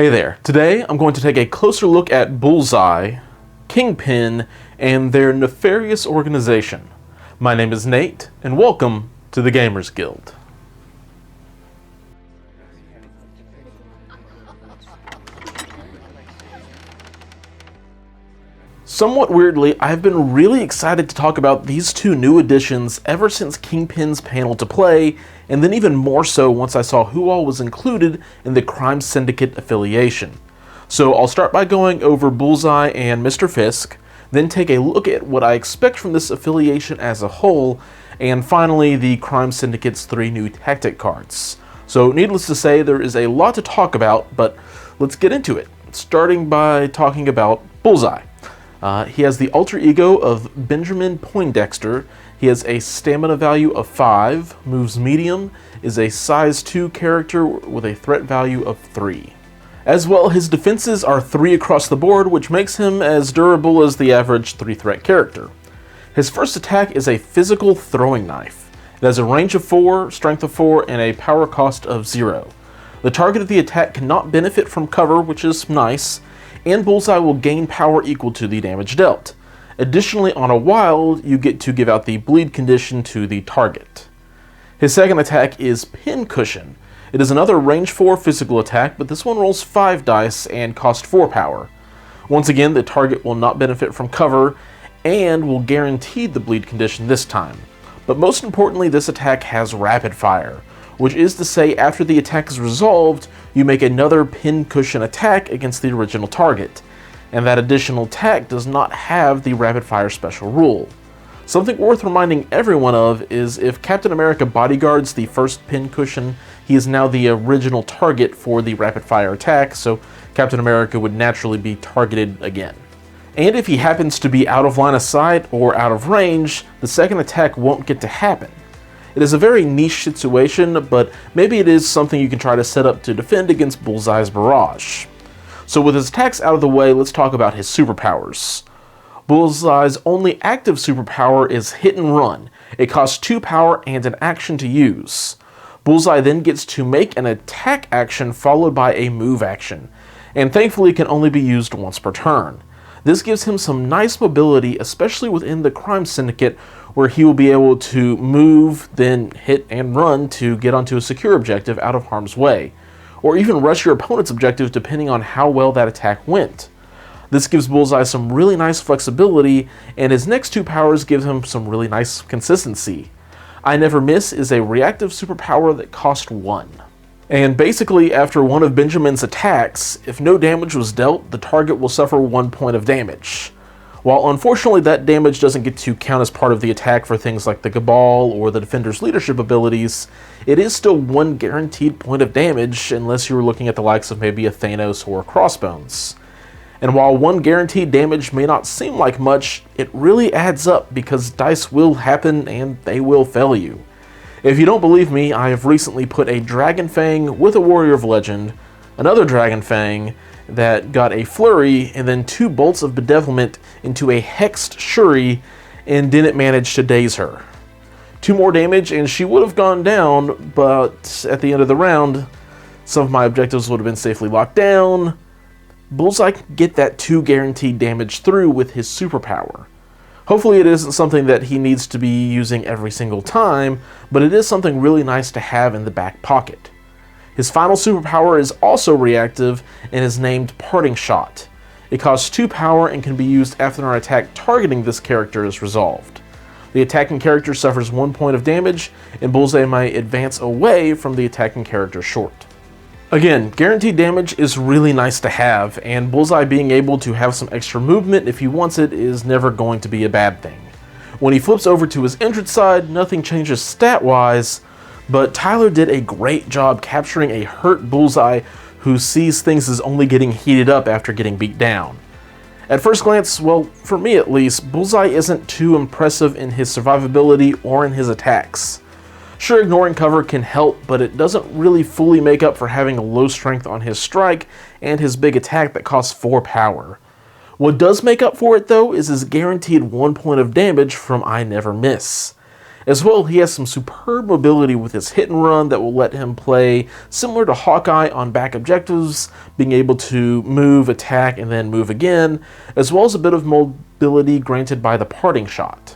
Hey there. Today I'm going to take a closer look at Bullseye, Kingpin, and their nefarious organization. My name is Nate, and welcome to the Gamers Guild. Somewhat weirdly, I've been really excited to talk about these two new additions ever since Kingpin's panel to play, and then even more so once I saw who all was included in the Crime Syndicate affiliation. So I'll start by going over Bullseye and Mr. Fisk, then take a look at what I expect from this affiliation as a whole, and finally the Crime Syndicate's 3 new tactic cards. So needless to say, there is a lot to talk about, but let's get into it, starting by talking about Bullseye. He has the alter ego of Benjamin Poindexter. He has a stamina value of 5, moves medium, is a size 2 character with a threat value of 3. As well, his defenses are 3 across the board, which makes him as durable as the average 3-threat character. His first attack is a physical throwing knife. It has a range of 4, strength of 4, and a power cost of 0. The target of the attack cannot benefit from cover, which is nice, and Bullseye will gain power equal to the damage dealt. Additionally, on a wild, you get to give out the bleed condition to the target. His second attack is Pincushion. It is another range 4 physical attack, but this one rolls 5 dice and costs 4 power. Once again, the target will not benefit from cover and will guarantee the bleed condition this time. But most importantly, this attack has rapid fire, which is to say after the attack is resolved, you make another Pincushion attack against the original target, and that additional attack does not have the rapid fire special rule. Something worth reminding everyone of is if Captain America bodyguards the first Pincushion, he is now the original target for the rapid fire attack, so Captain America would naturally be targeted again. And if he happens to be out of line of sight or out of range, the second attack won't get to happen. It is a very niche situation, but maybe it is something you can try to set up to defend against Bullseye's barrage. So with his attacks out of the way, let's talk about his superpowers. Bullseye's only active superpower is Hit and Run. It costs 2 power and an action to use. Bullseye then gets to make an attack action followed by a move action, and thankfully can only be used once per turn. This gives him some nice mobility, especially within the Crime Syndicate, where he will be able to move, then hit and run to get onto a secure objective out of harm's way, or even rush your opponent's objective depending on how well that attack went. This gives Bullseye some really nice flexibility, and his next 2 powers give him some really nice consistency. I Never Miss is a reactive superpower that costs 1. And basically, after one of Benjamin's attacks, if no damage was dealt, the target will suffer 1 point of damage. While unfortunately that damage doesn't get to count as part of the attack for things like the Cabal or the Defender's leadership abilities, it is still 1 guaranteed point of damage unless you were looking at the likes of maybe a Thanos or a Crossbones. And while 1 guaranteed damage may not seem like much, it really adds up because dice will happen and they will fail you. If you don't believe me, I have recently put a Dragon Fang with a Warrior of Legend, another Dragon Fang that got a Flurry, and then 2 bolts of Bedevilment into a Hexed Shuri, and didn't manage to daze her. 2 more damage and she would have gone down, but at the end of the round, some of my objectives would have been safely locked down. Bullseye can get that 2 guaranteed damage through with his superpower. Hopefully it isn't something that he needs to be using every single time, but it is something really nice to have in the back pocket. His final superpower is also reactive and is named Parting Shot. It costs 2 power and can be used after an attack targeting this character is resolved. The attacking character suffers 1 point of damage, and Bullseye may advance away from the attacking character short. Again, guaranteed damage is really nice to have, and Bullseye being able to have some extra movement if he wants it is never going to be a bad thing. When he flips over to his entrance side, nothing changes stat-wise, but Tyler did a great job capturing a hurt Bullseye who sees things as only getting heated up after getting beat down. At first glance, well, for me at least, Bullseye isn't too impressive in his survivability or in his attacks. Sure, ignoring cover can help, but it doesn't really fully make up for having a low strength on his strike and his big attack that costs 4 power. What does make up for it though is his guaranteed 1 point of damage from I Never Miss. As well, he has some superb mobility with his hit and run that will let him play similar to Hawkeye on back objectives, being able to move, attack, and then move again, as well as a bit of mobility granted by the parting shot.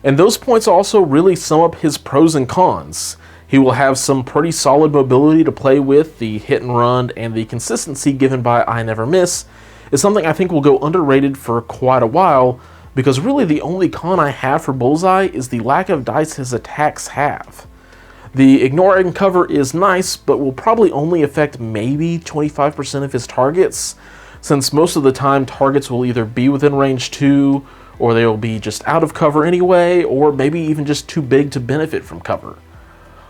And those points also really sum up his pros and cons. He will have some pretty solid mobility to play with. The hit and run and the consistency given by I Never Miss is something I think will go underrated for quite a while, because really the only con I have for Bullseye is the lack of dice his attacks have. The ignore and cover is nice, but will probably only affect maybe 25% of his targets, since most of the time targets will either be within range 2, or they will be just out of cover anyway, or maybe even just too big to benefit from cover.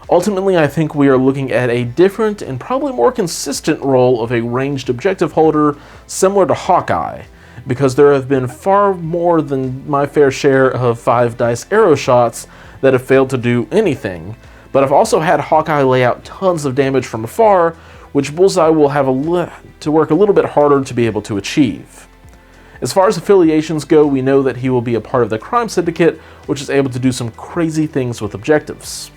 Ultimately, I think we are looking at a different and probably more consistent role of a ranged objective holder similar to Hawkeye, because there have been far more than my fair share of 5 dice arrow shots that have failed to do anything, but I've also had Hawkeye lay out tons of damage from afar, which Bullseye will have to work a little bit harder to be able to achieve. As far as affiliations go, we know that he will be a part of the crime syndicate, which is able to do some crazy things with objectives.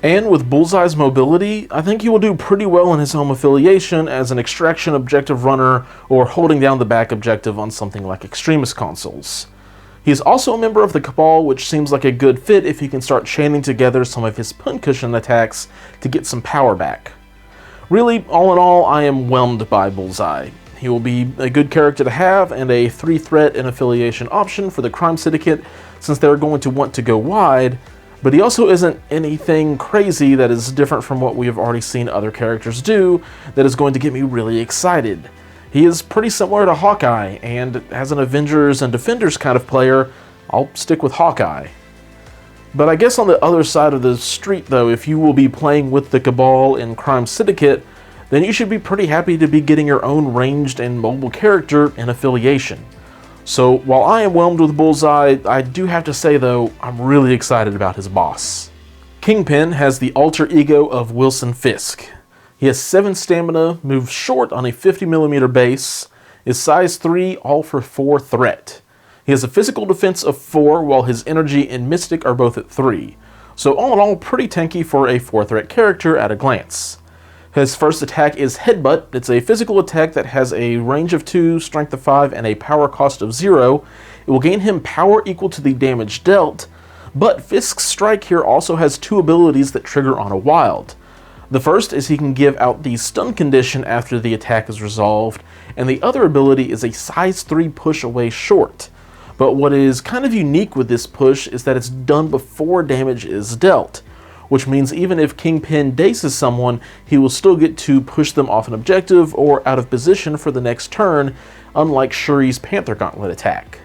And with Bullseye's mobility, I think he will do pretty well in his home affiliation as an extraction objective runner or holding down the back objective on something like extremist consoles. He is also a member of the Cabal, which seems like a good fit if he can start chaining together some of his pincushion attacks to get some power back. Really, all in all, I am whelmed by Bullseye. He will be a good character to have and a 3-threat and affiliation option for the crime syndicate, since they're going to want to go wide, but he also isn't anything crazy that is different from what we have already seen other characters do that is going to get me really excited. He is pretty similar to Hawkeye, and as an Avengers and Defenders kind of player, I'll stick with Hawkeye. But I guess on the other side of the street though, if you will be playing with the Cabal and Crime Syndicate, then you should be pretty happy to be getting your own ranged and mobile character in affiliation. So while I am whelmed with Bullseye, I do have to say though, I'm really excited about his boss. Kingpin has the alter ego of Wilson Fisk. He has 7 stamina, moves short on a 50mm base, is size 3, all for 4 threat. He has a physical defense of 4, while his energy and mystic are both at 3. So all in all, pretty tanky for a 4 threat character at a glance. His first attack is Headbutt. It's a physical attack that has a range of 2, strength of 5, and a power cost of 0. It will gain him power equal to the damage dealt, but Fisk's strike here also has 2 abilities that trigger on a wild. The first is he can give out the stun condition after the attack is resolved, and the other ability is a size 3 push away short. But what is kind of unique with this push is that it's done before damage is dealt, which means even if Kingpin daces someone, he will still get to push them off an objective or out of position for the next turn, unlike Shuri's Panther Gauntlet attack.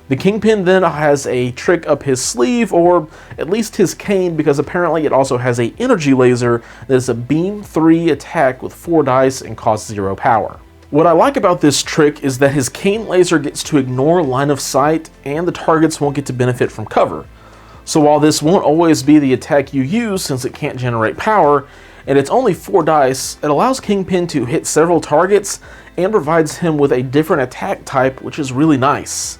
The Kingpin then has a trick up his sleeve, or at least his cane, because apparently it also has a energy laser that is a beam 3 attack with 4 dice and costs 0 power. What I like about this trick is that his cane laser gets to ignore line of sight and the targets won't get to benefit from cover. So while this won't always be the attack you use since it can't generate power, and it's only 4 dice, it allows Kingpin to hit several targets and provides him with a different attack type, which is really nice.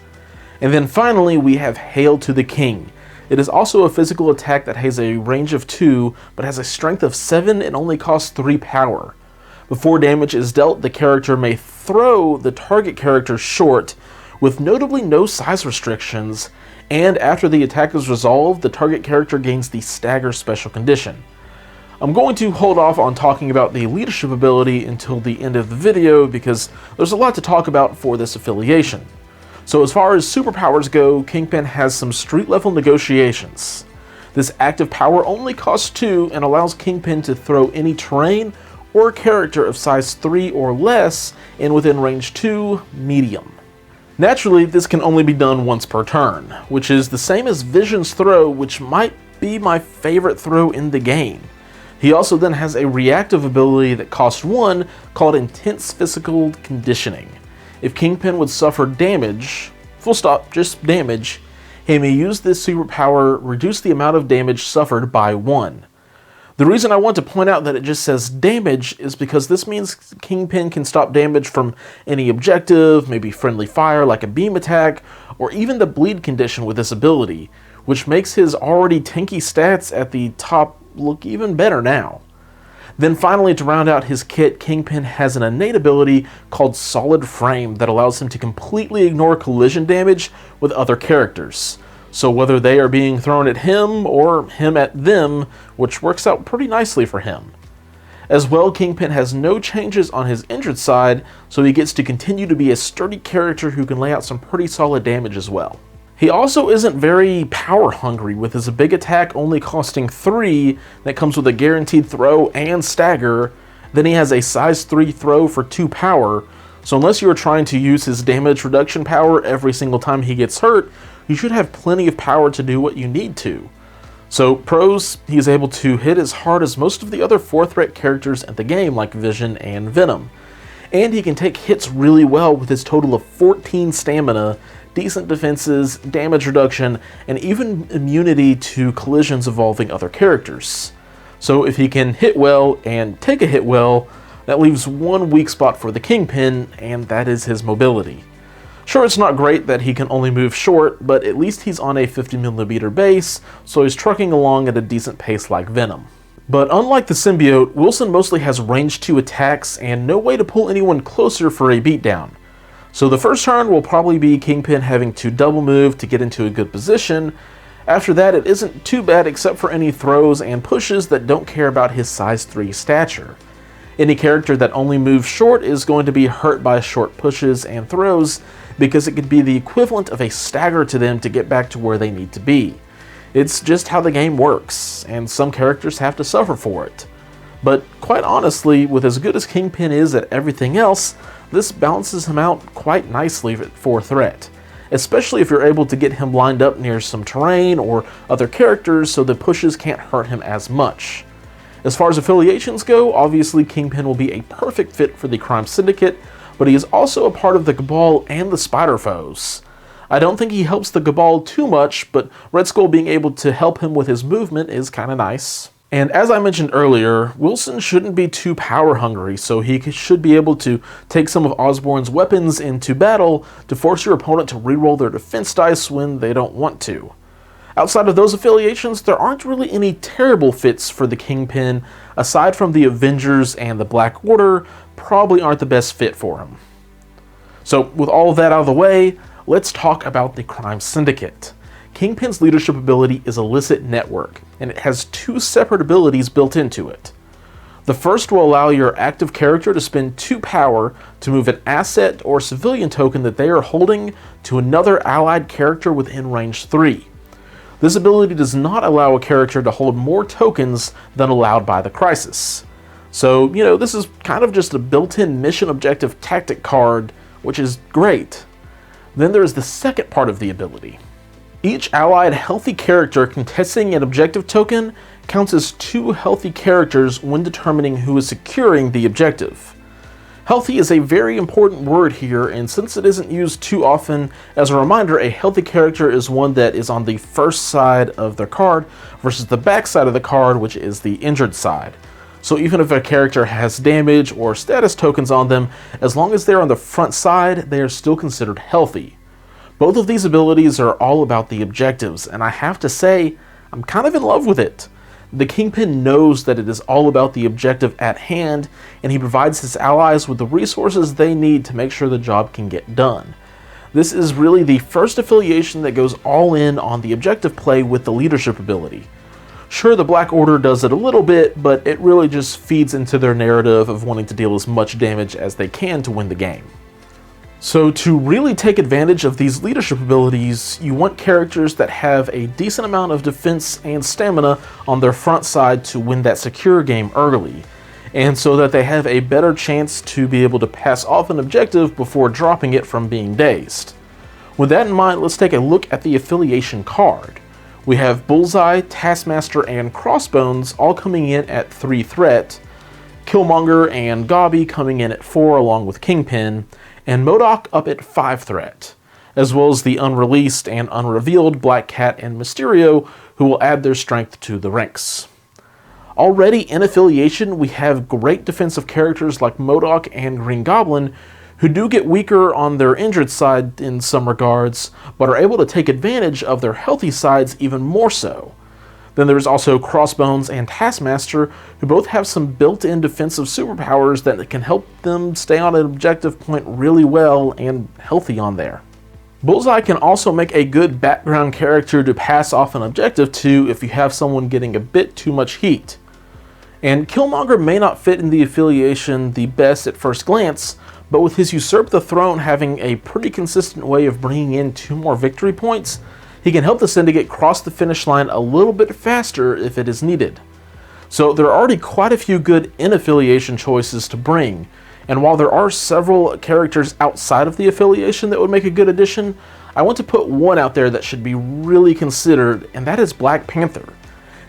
And then finally we have Hail to the King. It is also a physical attack that has a range of 2, but has a strength of 7 and only costs 3 power. Before damage is dealt, the character may throw the target character short, with notably no size restrictions, and after the attack is resolved, the target character gains the Stagger special condition. I'm going to hold off on talking about the leadership ability until the end of the video because there's a lot to talk about for this affiliation. So as far as superpowers go, Kingpin has some street level negotiations. This active power only costs 2 and allows Kingpin to throw any terrain or character of size 3 or less in within range 2, medium. Naturally, this can only be done once per turn, which is the same as Vision's throw, which might be my favorite throw in the game. He also then has a reactive ability that costs 1 called Intense Physical Conditioning. If Kingpin would suffer damage, full stop, just damage, he may use this superpower, reduce the amount of damage suffered by 1. The reason I want to point out that it just says damage is because this means Kingpin can stop damage from any objective, maybe friendly fire like a beam attack, or even the bleed condition with this ability, which makes his already tanky stats at the top look even better now. Then finally, to round out his kit, Kingpin has an innate ability called Solid Frame that allows him to completely ignore collision damage with other characters. So whether they are being thrown at him or him at them, which works out pretty nicely for him. As well, Kingpin has no changes on his injured side, so he gets to continue to be a sturdy character who can lay out some pretty solid damage as well. He also isn't very power hungry, with his big attack only costing 3 that comes with a guaranteed throw and stagger. Then he has a size 3 throw for 2 power, so unless you are trying to use his damage reduction power every single time he gets hurt, you should have plenty of power to do what you need to. So pros, he's able to hit as hard as most of the other 4-threat characters in the game like Vision and Venom. And he can take hits really well with his total of 14 stamina, decent defenses, damage reduction, and even immunity to collisions involving other characters. So if he can hit well and take a hit well, that leaves one weak spot for the Kingpin, and that is his mobility. Sure, it's not great that he can only move short, but at least he's on a 50mm base, so he's trucking along at a decent pace like Venom. But unlike the symbiote, Wilson mostly has range 2 attacks and no way to pull anyone closer for a beatdown. So the first turn will probably be Kingpin having to double move to get into a good position. After that, it isn't too bad except for any throws and pushes that don't care about his size 3 stature. Any character that only moves short is going to be hurt by short pushes and throws because it could be the equivalent of a stagger to them to get back to where they need to be. It's just how the game works, and some characters have to suffer for it. But quite honestly, with as good as Kingpin is at everything else, this balances him out quite nicely for threat, especially if you're able to get him lined up near some terrain or other characters so the pushes can't hurt him as much. As far as affiliations go, obviously Kingpin will be a perfect fit for the Crime Syndicate, but he is also a part of the Cabal and the Spider Foes. I don't think he helps the Cabal too much, but Red Skull being able to help him with his movement is kinda nice. And as I mentioned earlier, Wilson shouldn't be too power hungry, so he should be able to take some of Osborn's weapons into battle to force your opponent to reroll their defense dice when they don't want to. Outside of those affiliations, there aren't really any terrible fits for the Kingpin, aside from the Avengers and the Black Order, probably aren't the best fit for him. So with all of that out of the way, let's talk about the Crime Syndicate. Kingpin's leadership ability is Illicit Network, and it has 2 separate abilities built into it. The first will allow your active character to spend 2 power to move an asset or civilian token that they are holding to another allied character within range 3. This ability does not allow a character to hold more tokens than allowed by the Crisis. So, this is kind of just a built-in mission objective tactic card, which is great. Then there is the second part of the ability. Each allied healthy character contesting an objective token counts as 2 healthy characters when determining who is securing the objective. Healthy is a very important word here, and since it isn't used too often, as a reminder, a healthy character is one that is on the first side of their card versus the back side of the card, which is the injured side. So even if a character has damage or status tokens on them, as long as they're on the front side, they are still considered healthy. Both of these abilities are all about the objectives, and I have to say, I'm kind of in love with it. The Kingpin knows that it is all about the objective at hand, and he provides his allies with the resources they need to make sure the job can get done. This is really the first affiliation that goes all in on the objective play with the leadership ability. Sure, the Black Order does it a little bit, but it really just feeds into their narrative of wanting to deal as much damage as they can to win the game. So to really take advantage of these leadership abilities, you want characters that have a decent amount of defense and stamina on their front side to win that secure game early, and so that they have a better chance to be able to pass off an objective before dropping it from being dazed. With that in mind, let's take a look at the affiliation card. We have Bullseye, Taskmaster, and Crossbones all coming in at 3 threat, Killmonger and Gobby coming in at 4 along with Kingpin, and MODOK up at 5 threat, as well as the unreleased and unrevealed Black Cat and Mysterio, who will add their strength to the ranks. Already in affiliation, we have great defensive characters like MODOK and Green Goblin, who do get weaker on their injured side in some regards, but are able to take advantage of their healthy sides even more so. Then there's also Crossbones and Taskmaster, who both have some built-in defensive superpowers that can help them stay on an objective point really well and healthy on there. Bullseye can also make a good background character to pass off an objective to if you have someone getting a bit too much heat. And Killmonger may not fit in the affiliation the best at first glance, but with his Usurp the Throne having a pretty consistent way of bringing in 2 more victory points, he can help the Syndicate cross the finish line a little bit faster if it is needed. So there are already quite a few good in-affiliation choices to bring, and while there are several characters outside of the affiliation that would make a good addition, I want to put one out there that should be really considered, and that is Black Panther.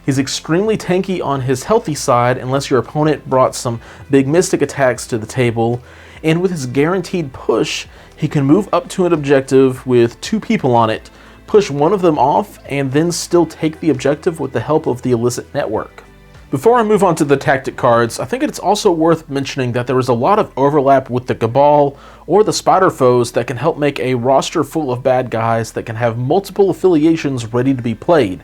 He's extremely tanky on his healthy side unless your opponent brought some big mystic attacks to the table, and with his guaranteed push, he can move up to an objective with 2 people on it, push one of them off, and then still take the objective with the help of the illicit network. Before I move on to the tactic cards, I think it's also worth mentioning that there is a lot of overlap with the Cabal or the Spider Foes that can help make a roster full of bad guys that can have multiple affiliations ready to be played,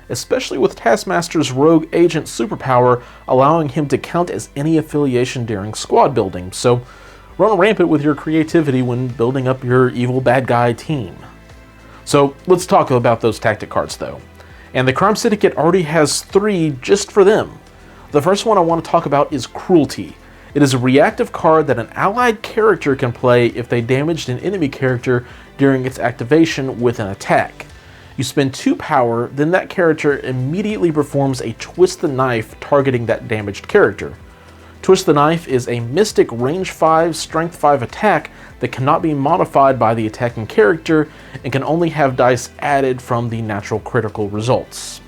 especially with Taskmaster's Rogue Agent superpower allowing him to count as any affiliation during squad building, so run rampant with your creativity when building up your evil bad guy team. So let's talk about those tactic cards though. And the Crime Syndicate already has 3 just for them. The first one I want to talk about is Cruelty. It is a reactive card that an allied character can play if they damaged an enemy character during its activation with an attack. You spend 2 power, then that character immediately performs a Twist the Knife targeting that damaged character. Twist the Knife is a mystic range 5, strength 5 attack that cannot be modified by the attacking character and can only have dice added from the natural critical results.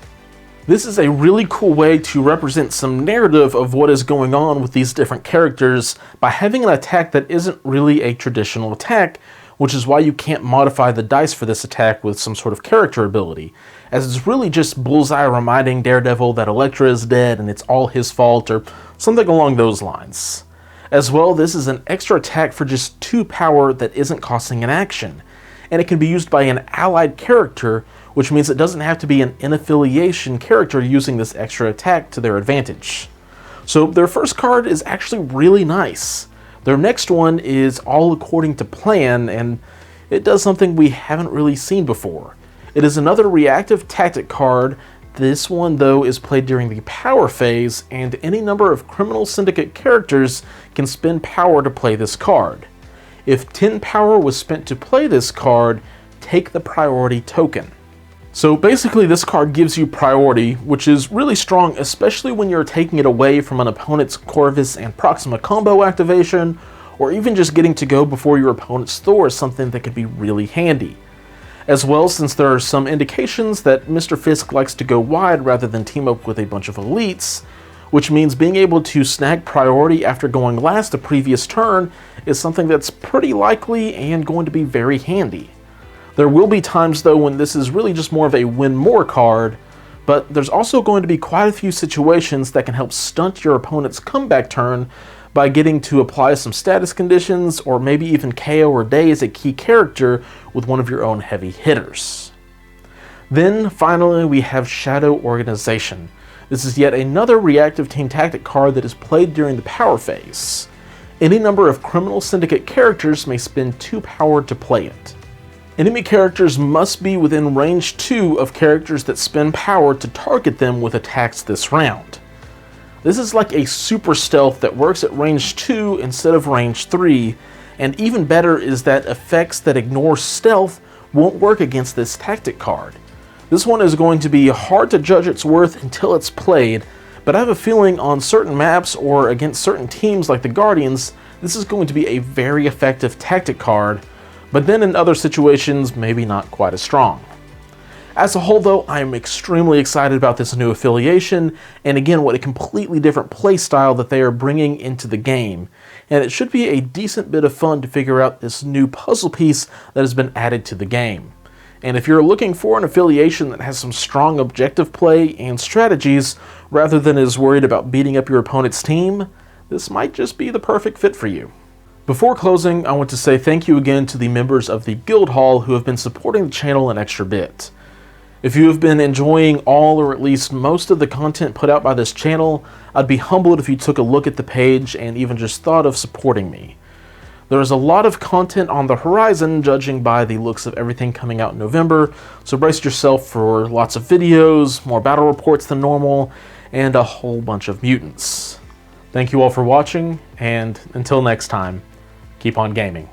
This is a really cool way to represent some narrative of what is going on with these different characters by having an attack that isn't really a traditional attack, which is why you can't modify the dice for this attack with some sort of character ability, as it's really just Bullseye reminding Daredevil that Elektra is dead and it's all his fault, or something along those lines. As well, this is an extra attack for just 2 power that isn't costing an action, and it can be used by an allied character, which means it doesn't have to be an in-affiliation character using this extra attack to their advantage. So their first card is actually really nice. Their next one is all according to plan, and it does something we haven't really seen before. It is another reactive tactic card. This one, though, is played during the power phase, and any number of Criminal Syndicate characters can spend power to play this card. If 10 power was spent to play this card, take the priority token. So basically this card gives you priority, which is really strong, especially when you're taking it away from an opponent's Corvus and Proxima combo activation, or even just getting to go before your opponent's Thor is something that could be really handy. As well, since there are some indications that Mr. Fisk likes to go wide rather than team up with a bunch of elites, which means being able to snag priority after going last a previous turn is something that's pretty likely and going to be very handy. There will be times though when this is really just more of a win more card, but there's also going to be quite a few situations that can help stunt your opponent's comeback turn by getting to apply some status conditions or maybe even KO or daze a key character with one of your own heavy hitters. Then finally we have Shadow Organization. This is yet another reactive team tactic card that is played during the power phase. Any number of Criminal Syndicate characters may spend 2 power to play it. Enemy characters must be within range 2 of characters that spend power to target them with attacks this round. This is like a super stealth that works at range 2 instead of range 3, and even better is that effects that ignore stealth won't work against this tactic card. This one is going to be hard to judge its worth until it's played, but I have a feeling on certain maps or against certain teams like the Guardians, this is going to be a very effective tactic card, but then in other situations, maybe not quite as strong. As a whole though, I am extremely excited about this new affiliation, and again, what a completely different playstyle that they are bringing into the game. And it should be a decent bit of fun to figure out this new puzzle piece that has been added to the game. And if you're looking for an affiliation that has some strong objective play and strategies, rather than is worried about beating up your opponent's team, this might just be the perfect fit for you. Before closing, I want to say thank you again to the members of the Guild Hall who have been supporting the channel an extra bit. If you have been enjoying all or at least most of the content put out by this channel, I'd be humbled if you took a look at the page and even just thought of supporting me. There is a lot of content on the horizon, judging by the looks of everything coming out in November, so brace yourself for lots of videos, more battle reports than normal, and a whole bunch of mutants. Thank you all for watching, and until next time, keep on gaming.